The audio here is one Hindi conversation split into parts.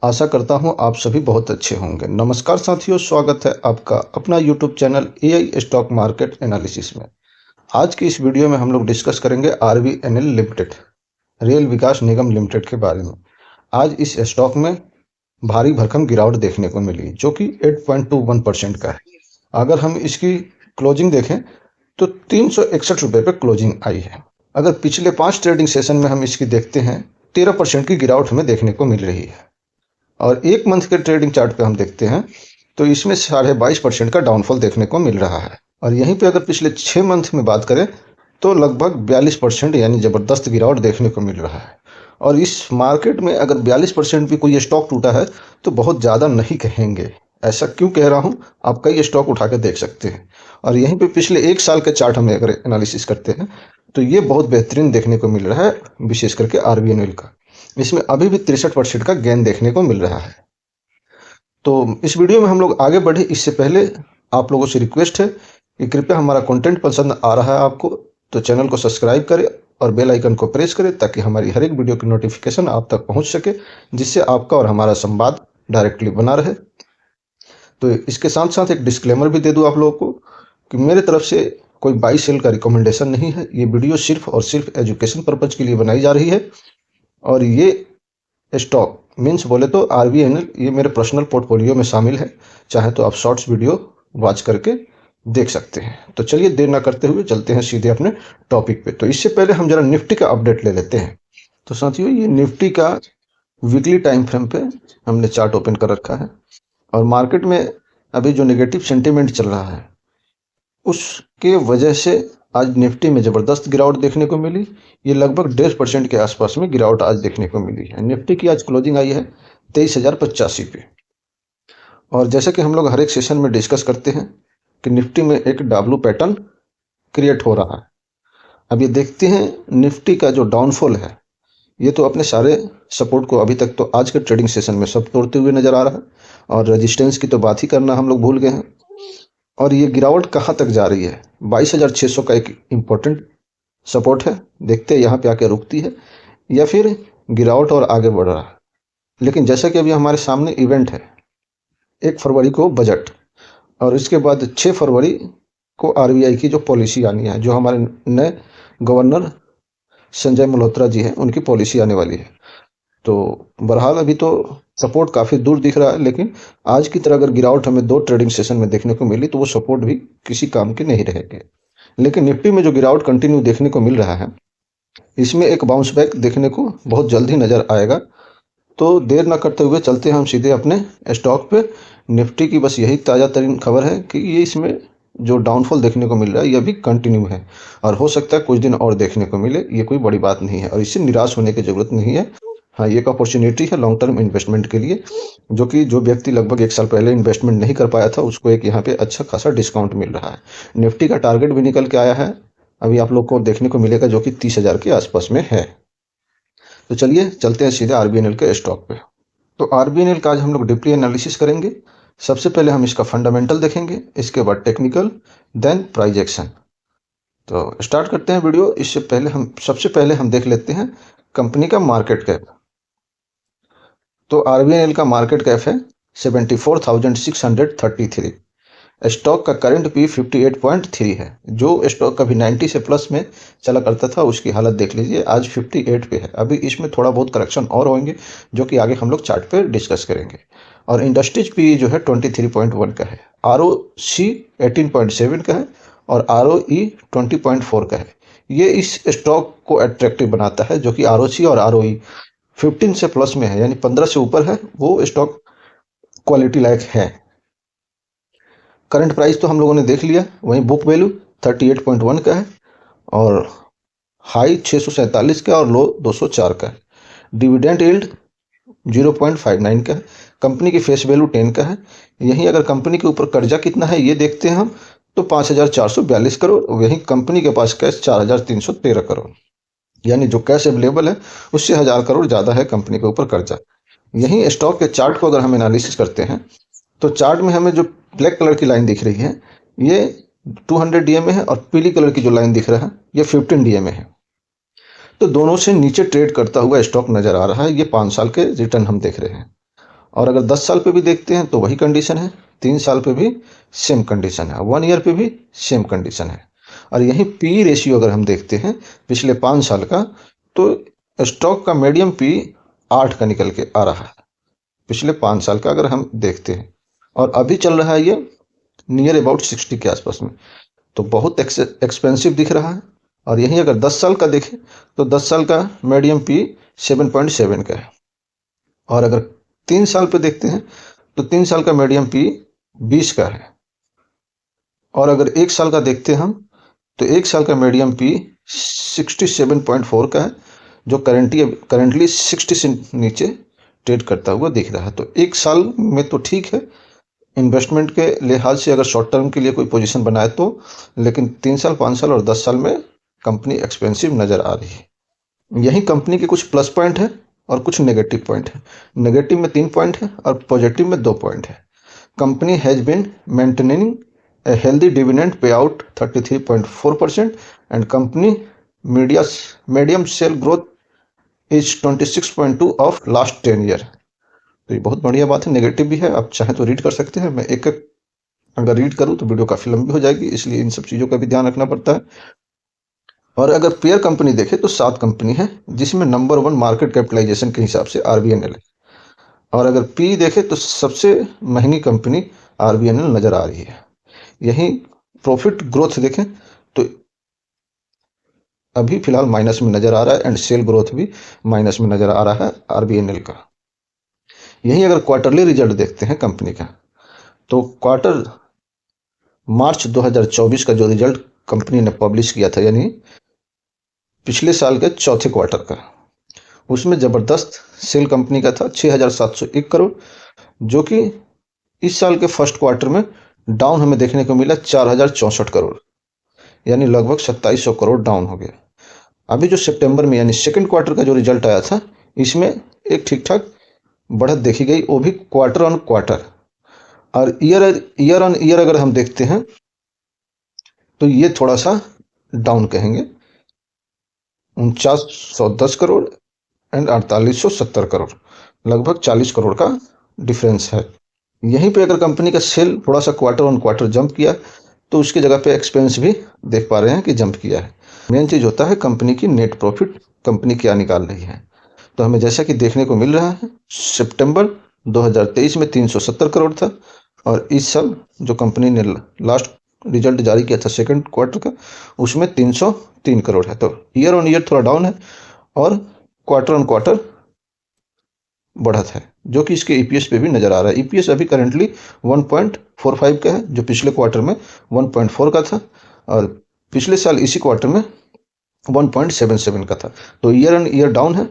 आशा करता हूँ आप सभी बहुत अच्छे होंगे। नमस्कार साथियों, स्वागत है आपका अपना YouTube channel AI stock market analysis में। आज की इस वीडियो में हम लोग डिस्कस करेंगे आरवीएनएल लिमिटेड, रेल विकास निगम लिमिटेड के बारे में। आज इस स्टॉक में भारी भरकम गिरावट देखने को मिली जो कि 8.21% का है। अगर हम इसकी क्लोजिंग देखें तो 361 रुपये पे क्लोजिंग आई है। अगर पिछले 5 ट्रेडिंग सेशन में हम इसकी देखते हैं 13% की गिरावट हमें देखने को मिल रही है। और एक मंथ के ट्रेडिंग चार्ट पे हम देखते हैं तो इसमें 22.5% का डाउनफॉल देखने को मिल रहा है। और यहीं पे अगर पिछले 6 मंथ में बात करें तो लगभग 42% यानी ज़बरदस्त गिरावट देखने को मिल रहा है। और इस मार्केट में अगर 42% भी कोई स्टॉक टूटा है तो बहुत ज़्यादा नहीं कहेंगे। ऐसा क्यों कह रहा हूँ, आप कई स्टॉक उठा के देख सकते हैं। और यहीं पे पिछले 1 साल के चार्ट हम अगर एनालिसिस करते हैं तो ये बहुत बेहतरीन देखने को मिल रहा है, विशेष करके आरबीएनएल का। इसमें अभी भी 63% का गेन देखने को मिल रहा है। तो इस वीडियो में हम लोग आगे बढ़े इससे पहले आप लोगों से रिक्वेस्ट है कि कृपया हमारा कंटेंट पसंद आ रहा है आपको तो चैनल को सब्सक्राइब करें और बेल आइकन को प्रेस करें ताकि हमारी हर एक वीडियो की नोटिफिकेशन आप तक पहुंच सके, जिससे आपका और हमारा संवाद डायरेक्टली बना रहे। तो इसके साथ साथ एक डिस्क्लेमर भी दे दूं आप लोगों को कि मेरे तरफ से कोई बाई सेल का रिकमेंडेशन नहीं है। ये वीडियो सिर्फ और सिर्फ एजुकेशन पर्पज के लिए बनाई जा रही है। और ये स्टॉक मीन्स बोले तो आरबीएनएल ये मेरे पर्सनल पोर्टफोलियो में शामिल है। चाहे तो आप शॉर्ट्स वीडियो वॉच करके देख सकते हैं। तो चलिए देर ना करते हुए चलते हैं सीधे अपने टॉपिक पे। तो इससे पहले हम जरा निफ्टी का अपडेट ले लेते हैं। तो साथियों, ये निफ्टी का वीकली टाइम फ्रेम पे हमने चार्ट ओपन कर रखा है और मार्केट में अभी जो नेगेटिव सेंटीमेंट चल रहा है उसके वजह से आज निफ्टी में ज़बरदस्त गिरावट देखने को मिली। ये लगभग 1.5% के आसपास में गिरावट आज देखने को मिली है। निफ्टी की आज क्लोजिंग आई है 23,085 पे। और जैसे कि हम लोग हर एक सेशन में डिस्कस करते हैं कि निफ्टी में एक डब्ल्यू पैटर्न क्रिएट हो रहा है। अब ये देखते हैं निफ्टी का जो डाउनफॉल है ये तो अपने सारे सपोर्ट को अभी तक तो आज के ट्रेडिंग सेशन में सब तोड़ते हुए नजर आ रहा है। और रेजिस्टेंस की तो बात ही करना हम लोग भूल गए हैं। और ये गिरावट कहाँ तक जा रही है, 22,600 का एक इम्पोर्टेंट सपोर्ट है। देखते हैं यहाँ पे आके रुकती है या फिर गिरावट और आगे बढ़ रहा है। लेकिन जैसा कि अभी हमारे सामने इवेंट है 1 फरवरी को बजट, और इसके बाद 6 फरवरी को आरबीआई की जो पॉलिसी आनी है, जो हमारे नए गवर्नर संजय मल्होत्रा जी हैं उनकी पॉलिसी आने वाली है। तो बहरहाल अभी तो सपोर्ट काफ़ी दूर दिख रहा है, लेकिन आज की तरह अगर गिरावट हमें 2 ट्रेडिंग सेशन में देखने को मिली तो वो सपोर्ट भी किसी काम के नहीं रहेंगे। लेकिन निफ्टी में जो गिरावट कंटिन्यू देखने को मिल रहा है इसमें एक बाउंस बैक देखने को बहुत जल्द ही नज़र आएगा। तो देर ना करते हुए चलते हैं हम सीधे अपने स्टॉक पे। निफ्टी की बस यही ताज़ा तरीन खबर है कि ये इसमें जो डाउनफॉल देखने को मिल रहा है ये भी कंटिन्यू है और हो सकता है कुछ दिन और देखने को मिले। ये कोई बड़ी बात नहीं है और इससे निराश होने की ज़रूरत नहीं है। हाँ, ये एक अपॉर्चुनिटी है लॉन्ग टर्म इन्वेस्टमेंट के लिए, जो व्यक्ति लगभग 1 साल पहले इन्वेस्टमेंट नहीं कर पाया था उसको एक यहाँ पे अच्छा खासा डिस्काउंट मिल रहा है। निफ्टी का टारगेट भी निकल के आया है, अभी आप लोग को देखने को मिलेगा, जो कि 30,000 के आसपास में है। तो चलिए चलते हैं सीधे आरबीएनएल के स्टॉक पे। तो आरबीएनएल का आज हम लोग डीपली एनालिसिस करेंगे। सबसे पहले हम इसका फंडामेंटल देखेंगे, इसके बाद टेक्निकल, देन प्राइस एक्शन। तो स्टार्ट करते हैं वीडियो। इससे पहले सबसे पहले हम देख लेते हैं कंपनी का मार्केट कैप। तो आरबीएनएल का मार्केट कैप है 74,633। स्टॉक का करंट पी 58.3 है। जो स्टॉक कभी 90 से प्लस में चला करता था उसकी हालत देख लीजिए, आज 58 पे है। अभी इसमें थोड़ा बहुत करेक्शन और होंगे जो कि आगे हम लोग चार्ट पे डिस्कस करेंगे। और इंडस्ट्रीज पी जो है 23.1 का है। आरओसी 18.7 का है और आरओई 20.4 का है। ये इस स्टॉक को अट्रैक्टिव बनाता है, जो कि आरओसी और आरओई 15 से प्लस में है, यानी 15 से ऊपर है, वो स्टॉक क्वालिटी लायक है। करंट प्राइस तो हम लोगों ने देख लिया। वहीं बुक वैल्यू 38.1 का है और हाई 647 का और लो 204 का है। डिविडेंड यील्ड 0.59 का है। कंपनी की फेस वैल्यू 10 का है। यहीं अगर कंपनी के ऊपर कर्जा कितना है ये देखते हैं हम, तो 5,442 करोड़। वहीं कंपनी के पास कैश 4,313 करोड़, यानी जो कैश अवेलेबल है उससे 1,000 करोड़ ज़्यादा है कंपनी के ऊपर कर्जा। यहीं स्टॉक के चार्ट को अगर हम एनालिसिस करते हैं तो चार्ट में हमें जो ब्लैक कलर की लाइन दिख रही है ये 200 डीएमए है और पीली कलर की जो लाइन दिख रहा है ये 15 डीएमए है। तो दोनों से नीचे ट्रेड करता हुआ स्टॉक नज़र आ रहा है। ये 5 साल के रिटर्न हम देख रहे हैं। और अगर 10 साल पे भी देखते हैं तो वही कंडीशन है, 3 साल पे भी सेम कंडीशन है, 1 ईयर पे भी सेम कंडीशन है। और यही पी रेशियो अगर हम देखते हैं पिछले 5 साल का, तो स्टॉक का मीडियम पी 8 का निकल के आ रहा है पिछले 5 साल का अगर हम देखते हैं, और अभी चल रहा है ये नियर अबाउट 60 के आसपास में, तो बहुत एक्सपेंसिव दिख रहा है। और यहीं अगर 10 साल का देखें तो 10 साल का मीडियम पी 7.7 का है। और अगर 3 साल पे देखते हैं तो 3 साल का मीडियम पी 20 का है। और अगर 1 साल का देखते हैं हम तो 1 साल का मीडियम पी 67.4 का है, जो करंटली 60 से नीचे ट्रेड करता हुआ दिख रहा है। तो 1 साल में तो ठीक है इन्वेस्टमेंट के लिहाज से, अगर शॉर्ट टर्म के लिए कोई पोजीशन बनाए तो, लेकिन 3 साल 5 साल और 10 साल में कंपनी एक्सपेंसिव नज़र आ रही है। यही कंपनी के कुछ प्लस पॉइंट है और कुछ नेगेटिव पॉइंट है। नेगेटिव में 3 पॉइंट है और पॉजिटिव में 2 पॉइंट है। Company has been maintaining a healthy dividend pay out 33.4% and company medium sale growth is 26.2 of last 10 year. तो ये बहुत बढ़िया बात है। नेगेटिव भी है, आप चाहें तो रीड कर सकते हैं। मैं एक एक अगर रीड करूं तो वीडियो काफ़ी लंबी हो जाएगी, इसलिए इन सब चीज़ों का भी ध्यान रखना पड़ता है। और अगर पेयर कंपनी देखें तो 7 कंपनी है, जिसमें नंबर 1 मार्केट कैपिटलाइजेशन के हिसाब से आरबीएनएल है। और अगर पी देखें तो सबसे महंगी कंपनी आरबीएनएल नज़र आ रही है। यही प्रॉफिट ग्रोथ देखें तो अभी फिलहाल माइनस में नज़र आ रहा है एंड सेल ग्रोथ भी माइनस में नज़र आ रहा है आरबीएनएल का। यही अगर क्वार्टरली रिजल्ट देखते हैं कंपनी का, तो क्वार्टर मार्च 2024 का जो रिजल्ट कंपनी ने पब्लिश किया था, यानी पिछले साल के चौथे क्वार्टर का, उसमें ज़बरदस्त सेल कंपनी का था 6,701 करोड़, जो कि इस साल के फर्स्ट क्वार्टर में डाउन हमें देखने को मिला 4,064 करोड़, यानी लगभग 2,700 करोड़ डाउन हो गया। अभी जो सितंबर में यानी सेकंड क्वार्टर का जो रिजल्ट आया था, इसमें एक ठीक ठाक बढ़त देखी गई, वो भी क्वार्टर ऑन क्वार्टर। और ईयर ऑन ईयर अगर हम देखते हैं तो ये थोड़ा सा डाउन कहेंगे, 4910 करोड़ एंड 4870 करोड़, लगभग 40 करोड़ का डिफरेंस है। यहीं पे अगर कंपनी का सेल थोड़ा सा क्वार्टर ऑन क्वार्टर जंप किया, तो उसकी जगह पे एक्सपेंस भी देख पा रहे हैं कि जंप किया है। मेन चीज़ होता है कंपनी की नेट प्रॉफिट, कंपनी क्या निकाल रही है। तो हमें जैसा कि देखने को मिल रहा है, सितंबर 2023 में 370 करोड़ था, और इस साल जो कंपनी ने लास्ट रिजल्ट जारी किया था सेकंड क्वार्टर का, उसमें 303 करोड़ है। तो ईयर ऑन ईयर थोड़ा डाउन है और क्वार्टर ऑन क्वार्टर बढ़त है, जो कि इसके ईपीएस पे भी नज़र आ रहा है। ईपीएस अभी करंटली 1.45 का है, जो पिछले क्वार्टर में 1.4 का था, और पिछले साल इसी क्वार्टर में 1.77 का था। तो ईयर ऑन ईयर डाउन है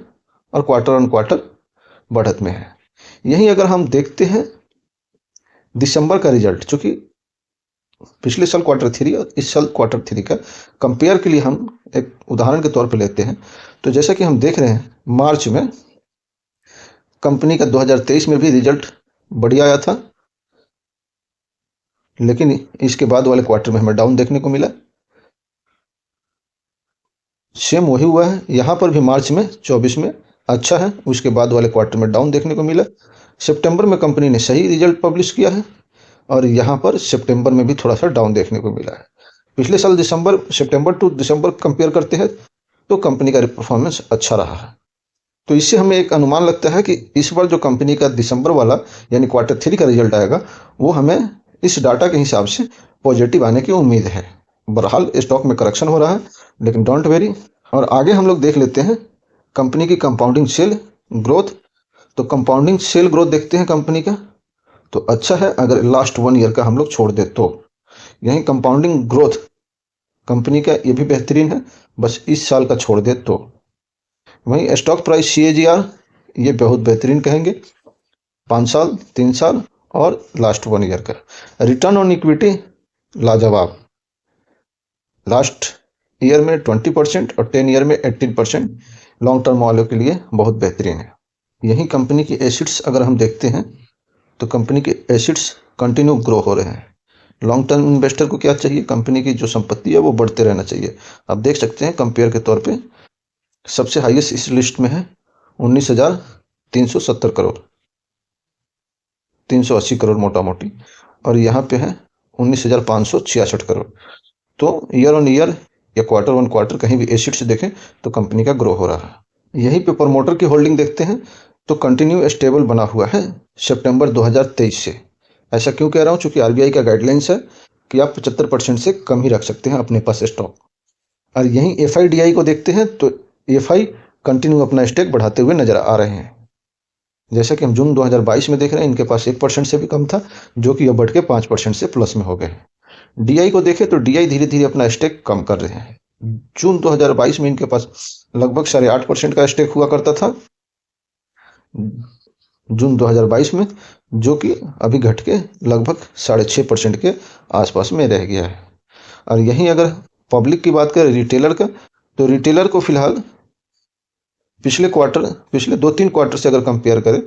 और क्वार्टर ऑन क्वार्टर बढ़त में है। यहीं अगर हम देखते हैं दिसंबर का रिजल्ट, चूँकि पिछले साल क्वार्टर 3 और इस साल क्वार्टर 3 का कंपेयर के लिए हम एक उदाहरण के तौर पे लेते हैं, तो जैसा कि हम देख रहे हैं मार्च में कंपनी का 2023 में भी रिजल्ट बढ़िया आया था, लेकिन इसके बाद वाले क्वार्टर में हमें डाउन देखने को मिला। सेम वही हुआ है यहाँ पर भी, मार्च में 24 में अच्छा है, उसके बाद वाले क्वार्टर में डाउन देखने को मिला। सितंबर में कंपनी ने सही रिजल्ट पब्लिश किया है, और यहाँ पर सितंबर में भी थोड़ा सा डाउन देखने को मिला है। पिछले साल सितंबर टू दिसंबर कंपेयर करते हैं तो कंपनी का परफॉर्मेंस अच्छा रहा है। तो इससे हमें एक अनुमान लगता है कि इस बार जो कंपनी का दिसंबर वाला यानी क्वार्टर 3 का रिजल्ट आएगा, वो हमें इस डाटा के हिसाब से पॉजिटिव आने की उम्मीद है। बहरहाल स्टॉक में करेक्शन हो रहा है, लेकिन डोंट वेरी। और आगे हम लोग देख लेते हैं कंपनी की कंपाउंडिंग सेल ग्रोथ। तो कंपाउंडिंग सेल ग्रोथ देखते हैं कंपनी का, तो अच्छा है अगर लास्ट 1 ईयर का हम लोग छोड़ दे तो। यही कंपाउंडिंग ग्रोथ कंपनी का ये भी बेहतरीन है, बस इस साल का छोड़ दे तो। वहीं स्टॉक प्राइस CAGR ये बहुत बेहतरीन कहेंगे, 5 साल 3 साल और लास्ट 1 ईयर का। रिटर्न ऑन इक्विटी लाजवाब, लास्ट ईयर में 20% और 10 ईयर में 18%, लॉन्ग टर्म वालों के लिए बहुत बेहतरीन है। यही कंपनी की एसिड्स अगर हम देखते हैं तो कंपनी के एसिड्स कंटिन्यू ग्रो हो रहे हैं। लॉन्ग टर्म इन्वेस्टर को क्या चाहिए, कंपनी की जो संपत्ति है वो बढ़ते रहना चाहिए। आप देख सकते हैं कंपेयर के तौर पे सबसे हाईएस्ट इस लिस्ट में है 19,370 करोड़। 380 करोड़ मोटा मोटी, और यहाँ पे है 19,566 करोड़। तो ईयर ऑन ईयर या क्वार्टर ऑन क्वार्टर कहीं भी एसिड से देखें तो कंपनी का ग्रो हो रहा है। यहीं पे प्रमोटर की होल्डिंग देखते हैं तो कंटिन्यू स्टेबल बना हुआ है सितंबर 2023 से। ऐसा क्यों कह रहा हूँ? चूंकि आरबीआई का गाइडलाइंस है कि आप 75% से कम ही रख सकते हैं अपने पास स्टॉक। और यहीं एफआईडीआई को देखते हैं तो एफआई कंटिन्यू अपना स्टेक बढ़ाते हुए नजर आ रहे हैं। जैसा कि हम जून 2022 में देख रहे हैं, इनके पास 1% से भी कम था, जो कि अब बढ़ के 5% से प्लस में हो गए हैं। डीआई को देखें तो डीआई धीरे धीरे अपना स्टेक कम कर रहे हैं। जून 2022 में इनके पास लगभग 8.5% का स्टेक हुआ करता था जून 2022 में, जो कि अभी घट के लगभग 6.5% के आसपास में रह गया है। और यहीं अगर पब्लिक की बात करें रिटेलर का, तो रिटेलर को फिलहाल पिछले 2-3 क्वार्टर से अगर कंपेयर करें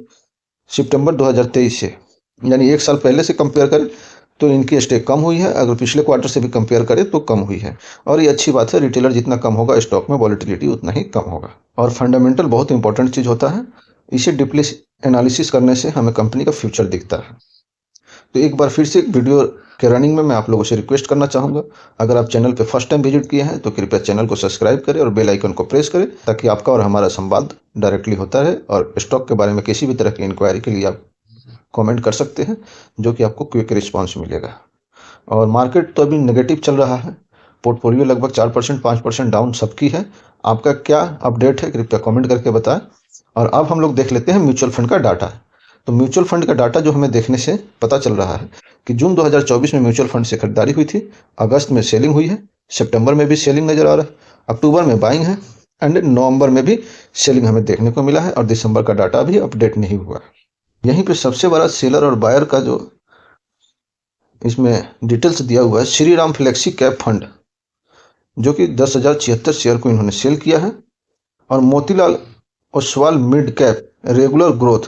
सितंबर 2023 से, यानी एक साल पहले से कंपेयर करें तो इनकी स्टेक कम हुई है। अगर पिछले क्वार्टर से भी कंपेयर करें तो कम हुई है, और ये अच्छी बात है। रिटेलर जितना कम होगा स्टॉक में वॉलेटिलिटी उतना ही कम होगा। और फंडामेंटल बहुत इंपॉर्टेंट चीज़ होता है, इसे डीपली एनालिसिस करने से हमें कंपनी का फ्यूचर दिखता है। तो एक बार फिर से वीडियो के रनिंग में मैं आप लोगों से रिक्वेस्ट करना चाहूँगा, अगर आप चैनल पे फर्स्ट टाइम विजिट किए हैं तो कृपया चैनल को सब्सक्राइब करें और बेल आइकन को प्रेस करें, ताकि आपका और हमारा संवाद डायरेक्टली होता रहे। और स्टॉक के बारे में किसी भी तरह की इंक्वायरी के लिए आप कमेंट कर सकते हैं, जो कि आपको क्विक रिस्पॉन्स मिलेगा। और मार्केट तो अभी नेगेटिव चल रहा है, पोर्टफोलियो लगभग 4% 5% डाउन सबकी है। आपका क्या अपडेट है कृपया कमेंट करके बताएं। और अब हम लोग देख लेते हैं म्यूचुअल फंड का डाटा। तो म्यूचुअल फंड का डाटा जो हमें देखने से पता चल रहा है कि जून 2024 में म्यूचुअल फंड से खरीदारी हुई थी, अगस्त में सेलिंग हुई है, सितंबर में भी सेलिंग नजर आ रहा है, अक्टूबर में बाइंग है, एंड नवंबर में भी सेलिंग हमें देखने को मिला है, और दिसंबर का डाटा अभी अपडेट नहीं हुआ। यहीं पे सबसे बड़ा सेलर और बायर का जो इसमें डिटेल्स दिया हुआ है, Shri Ram flexi cap fund, जो कि 10,076 शेयर को इन्होंने सेल किया है। और Motilal Oswal mid cap regular growth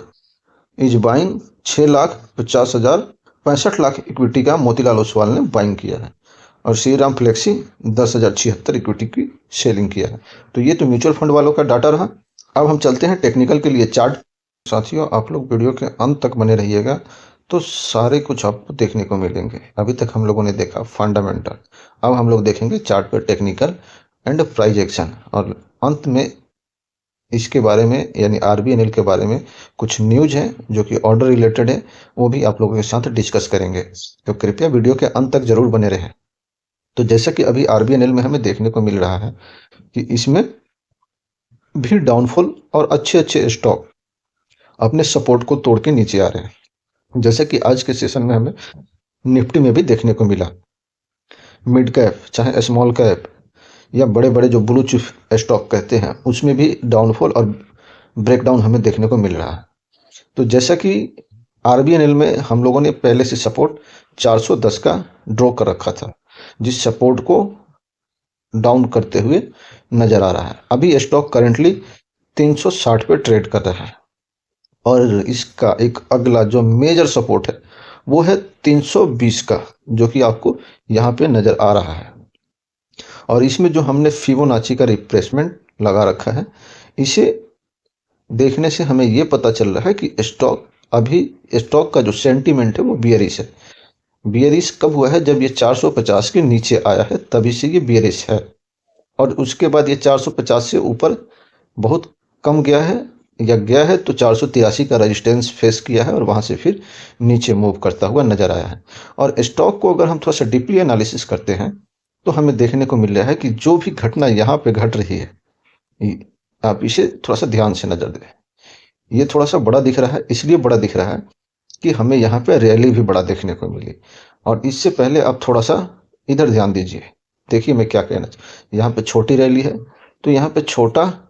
is buying 6,50,65 lakh equity का मोतीलाल ओसवाल ने बाइंग किया है, और श्री राम फ्लेक्सी 10,076 इक्विटी की सेलिंग किया है। तो ये तो म्यूचुअल फंड वालों का डाटा रहा। अब हम चलते हैं टेक्निकल के लिए चार्ट। साथियों, आप लोग वीडियो के अंत तक बने रहिएगा तो सारे कुछ आपको देखने को मिलेंगे। अभी तक हम लोगों ने देखा फंडामेंटल, अब हम लोग देखेंगे चार्ट पर टेक्निकल एंड प्राइस एक्शन, और अंत में इसके बारे में यानी आरबीएनएल के बारे में कुछ न्यूज है जो कि ऑर्डर रिलेटेड है, वो भी आप लोगों के साथ डिस्कस करेंगे। तो कृपया वीडियो के अंत तक जरूर बने रहें। तो जैसा कि अभी आरबीएनएल में हमें देखने को मिल रहा है कि इसमें भी डाउनफॉल और अच्छे स्टॉक अपने सपोर्ट को तोड़ के नीचे आ रहे हैं, जैसे कि आज के सेशन में हमें निफ्टी में भी देखने को मिला। मिड कैप चाहे स्मॉल कैप या बड़े बड़े जो ब्लू चिप स्टॉक कहते हैं, उसमें भी डाउनफॉल और ब्रेकडाउन हमें देखने को मिल रहा है। तो जैसा कि आरबीएनएल में हम लोगों ने पहले से सपोर्ट 410 का ड्रॉ कर रखा था, जिस सपोर्ट को डाउन करते हुए नजर आ रहा है। अभी स्टॉक करेंटली 360 पे ट्रेड कर रहा है, और इसका एक अगला जो मेजर सपोर्ट है वो है 320 का, जो कि आपको यहाँ पे नजर आ रहा है। और इसमें जो हमने फिबोनाची का रिट्रेसमेंट लगा रखा है, इसे देखने से हमें ये पता चल रहा है कि स्टॉक का जो सेंटीमेंट है वो बियरिश है। बियरिश कब हुआ है? जब ये 450 के नीचे आया है, तभी से ये बियरिश है। और उसके बाद ये 450 से ऊपर बहुत कम गया है तो 483 का रेजिस्टेंस फेस किया है, और वहां से फिर नीचे मूव करता हुआ नजर आया है। और स्टॉक को अगर हम थोड़ा सा डीपली एनालिसिस करते हैं तो हमें देखने को मिल रहा है कि जो भी घटना यहाँ पे घट रही है, आप इसे थोड़ा सा ध्यान से नजर दें। ये थोड़ा सा बड़ा दिख रहा है, इसलिए बड़ा दिख रहा है कि हमें यहाँ पे रैली भी बड़ा देखने को मिली। और इससे पहले आप थोड़ा सा इधर ध्यान दीजिए, देखिए मैं क्या कहना चाहूँ। यहाँ पे छोटी रैली है, तो यहाँ पे छोटा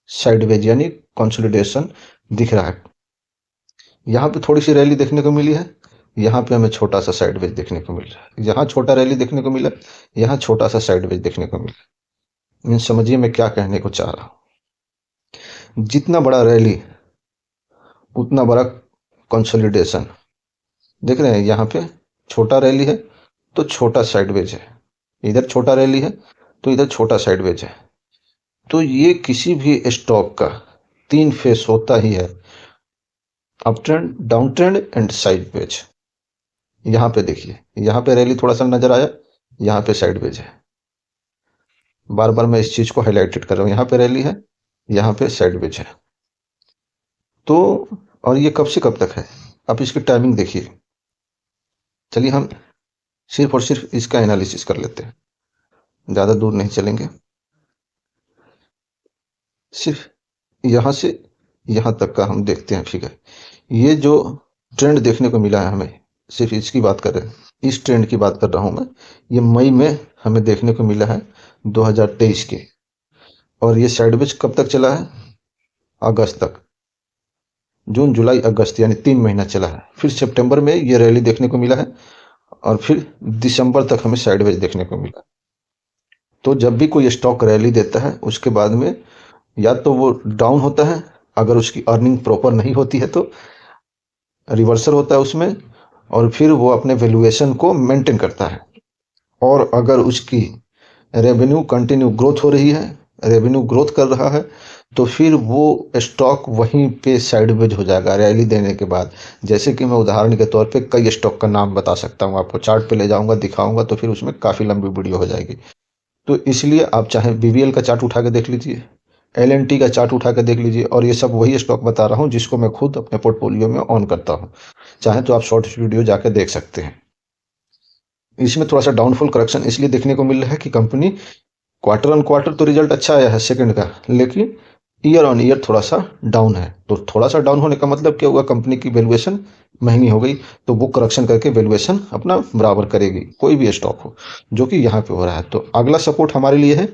साइडवेज यानी कंसोलिडेशन दिख रहा है। यहाँ पे थोड़ी सी रैली देखने को मिली है, यहाँ पे हमें छोटा सा साइडवेज देखने को मिल रहा है। यहाँ छोटा रैली देखने को मिला, यहाँ छोटा सा साइडवेज देखने को मिला। समझिए मैं क्या कहने को चाह रहा हूँ। जितना बड़ा रैली उतना बड़ा कंसोलिडेशन। देख रहे हैं, यहाँ पे छोटा रैली है तो छोटा साइडवेज है, इधर छोटा रैली है तो इधर छोटा साइडवेज है। तो ये किसी भी स्टॉक का 3 फेस होता ही है। Up trend, down trend and sideways. यहाँ पे देखिए, यहाँ पे रैली थोड़ा सा नजर आया, यहाँ पे साइड वेज है। बार बार मैं इस चीज को हाईलाइटेड कर रहा हूँ, यहाँ पे रैली है, यहाँ पे साइड वेज है। तो और ये कब से कब तक है, आप इसकी टाइमिंग देखिए। चलिए हम सिर्फ और सिर्फ इसका एनालिसिस कर लेते हैं, ज़्यादा दूर नहीं चलेंगे। सिर्फ यहाँ से यहाँ तक का हम देखते हैं फिगर। ये जो ट्रेंड देखने को मिला है हमें, सिर्फ इसकी बात कर रहे हैं, इस ट्रेंड की बात कर रहा हूँ मैं। ये मई में हमें देखने को मिला है 2023 के, और ये साइडवेज कब तक चला है, अगस्त तक। जून जुलाई अगस्त यानी 3 महीना चला है। फिर सितंबर में ये रैली देखने को मिला है, और फिर दिसंबर तक हमें साइडवेज देखने को मिला। तो जब भी कोई स्टॉक रैली देता है उसके बाद में या तो वो डाउन होता है, अगर उसकी अर्निंग प्रॉपर नहीं होती है तो रिवर्सल होता है उसमें, और फिर वो अपने वैल्यूएशन को मेंटेन करता है। और अगर उसकी रेवेन्यू कंटिन्यू ग्रोथ हो रही है, रेवेन्यू ग्रोथ कर रहा है, तो फिर वो स्टॉक वहीं पे साइडवेज हो जाएगा रैली देने के बाद। जैसे कि मैं उदाहरण के तौर पे कई स्टॉक का नाम बता सकता हूँ, आपको चार्ट पे ले जाऊंगा, दिखाऊंगा, तो फिर उसमें काफ़ी लंबी वीडियो हो जाएगी। तो इसलिए आप चाहे बीबीएल का चार्ट उठा के देख लीजिए, एलएनटी का चार्ट उठा के देख लीजिए, और ये सब वही स्टॉक बता रहा हूँ जिसको मैं खुद अपने पोर्टफोलियो में ऑन करता हूँ। चाहे तो आप शॉर्ट्स वीडियो जाके देख सकते हैं। इसमें थोड़ा सा डाउनफॉल करेक्शन इसलिए देखने को मिल रहा है कि कंपनी क्वार्टर ऑन क्वार्टर तो रिजल्ट अच्छा आया है सेकंड का, लेकिन ईयर ऑन ईयर थोड़ा सा डाउन है। तो थोड़ा सा डाउन होने का मतलब क्या हुआ, कंपनी की वैल्यूएशन महंगी हो गई, तो वो करेक्शन करके वैल्यूएशन अपना बराबर करेगी, कोई भी स्टॉक हो, जो कि यहाँ पे हो रहा है। तो अगला सपोर्ट हमारे लिए है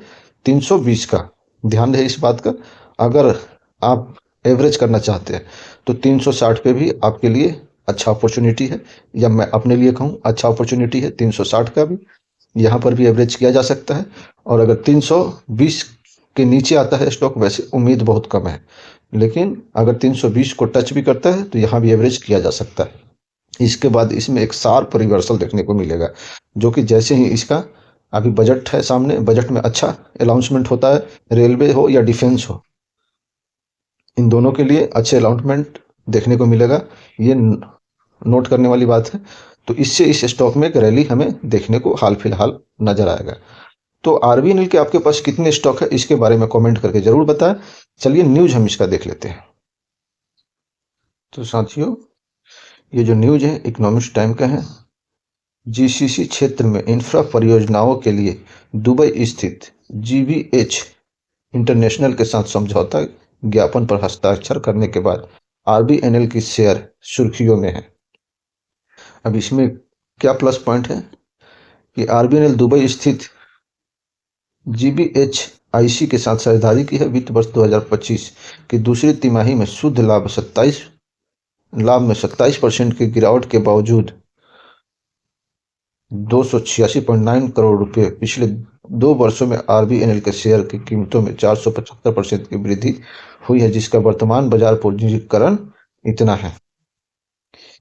320 का, ध्यान रहे इस बात का। अगर आप एवरेज करना चाहते हैं तो 360 पे भी आपके लिए अच्छा अपॉर्चुनिटी है, या मैं अपने लिए कहूँ अच्छा अपॉर्चुनिटी है 360 का भी, यहाँ पर भी एवरेज किया जा सकता है। और अगर 320 के नीचे आता है स्टॉक, वैसे उम्मीद बहुत कम है, लेकिन अगर 320 को टच भी करता है तो यहाँ भी एवरेज किया जा सकता है। इसके बाद इसमें एक शार्प रिवर्सल देखने को मिलेगा, जो कि जैसे ही इसका अभी बजट है सामने, बजट में अच्छा अनाउंसमेंट होता है, रेलवे हो या डिफेंस हो, इन दोनों के लिए अच्छे अनाउंसमेंट देखने को मिलेगा, ये नोट करने वाली बात है। तो इससे इस स्टॉक में एक रैली हमें देखने को हाल फिलहाल नजर आएगा। तो आरबीएनएल के आपके पास कितने स्टॉक है इसके बारे में कमेंट करके जरूर बताएं। चलिए न्यूज हम इसका देख लेते हैं। तो साथियों, ये जो न्यूज है इकोनॉमिक्स टाइम का है। जीसीसी क्षेत्र में इंफ्रा परियोजनाओं के लिए दुबई स्थित जीवीएच इंटरनेशनल के साथ समझौता ज्ञापन पर हस्ताक्षर करने के बाद आरबीएनएल की शेयर सुर्खियों में है। अब इसमें क्या प्लस पॉइंट है कि आरबीएनएल दुबई स्थित जीबीएचआईसी के साथ साझेदारी की है। वित्त वर्ष 2025 की दूसरी तिमाही में शुद्ध लाभ में 27% की गिरावट के बावजूद 286.9 करोड़ रुपए, पिछले 2 वर्षों में आरबीएनएल के शेयर की कीमतों में 475% की वृद्धि हुई है, जिसका वर्तमान बाजार पूंजीकरण इतना है।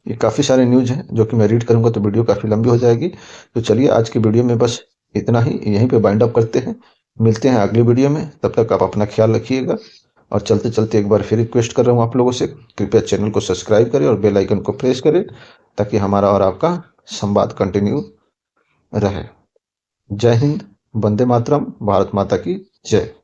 ये काफ़ी सारे न्यूज हैं जो कि मैं रीड करूंगा तो वीडियो काफ़ी लंबी हो जाएगी। तो चलिए आज की वीडियो में बस इतना ही, यहीं पे बाइंड अप करते हैं। मिलते हैं अगली वीडियो में, तब तक आप अपना ख्याल रखिएगा। और चलते चलते एक बार फिर रिक्वेस्ट कर रहा हूँ आप लोगों से, कृपया चैनल को सब्सक्राइब करें और बेल आइकन को प्रेस करें, ताकि हमारा और आपका संवाद कंटिन्यू रहे। जय हिंद, वंदे मातरम, भारत माता की जय।